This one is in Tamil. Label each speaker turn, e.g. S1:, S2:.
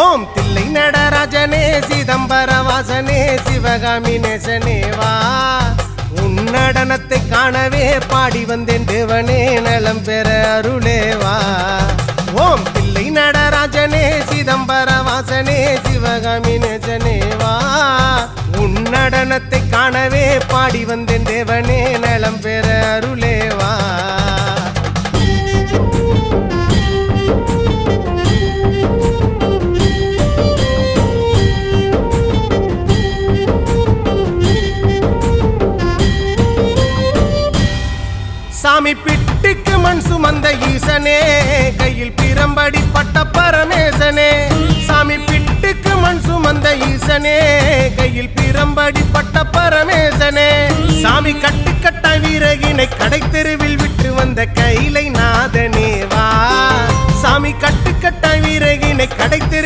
S1: ஓம் தில்லை நடராஜனே சிதம்பர வாசனே சிவகாமி நேசனே வா உன் நடனத்தை காணவே பாடி வந்தேன் தேவனே நலம் பெற அருளேவா ஓம் தில்லை நடராஜனே சிதம்பர வாசனே சிவகாமி நேசனே வா உன் நடனத்தை காணவே பாடி வந்தேன் தேவனே நலம் பெற அருளேவா சாமி பிட்டுக்கு மண் சுமந்த ஈசனே கையில் பிரம்படி பட்ட பரமேசனே சாமி பிட்டுக்கு மண் சுமந்த ஈசனே கையில் பிரம்படி பட்ட பரமேசனே சாமி கட்டுக்கட்ட வீரகினை கடை தெருவில் விட்டு வந்த கைலை நாதனே வா சாமி கட்டுக்கட்ட வீரகினை கடை தெரு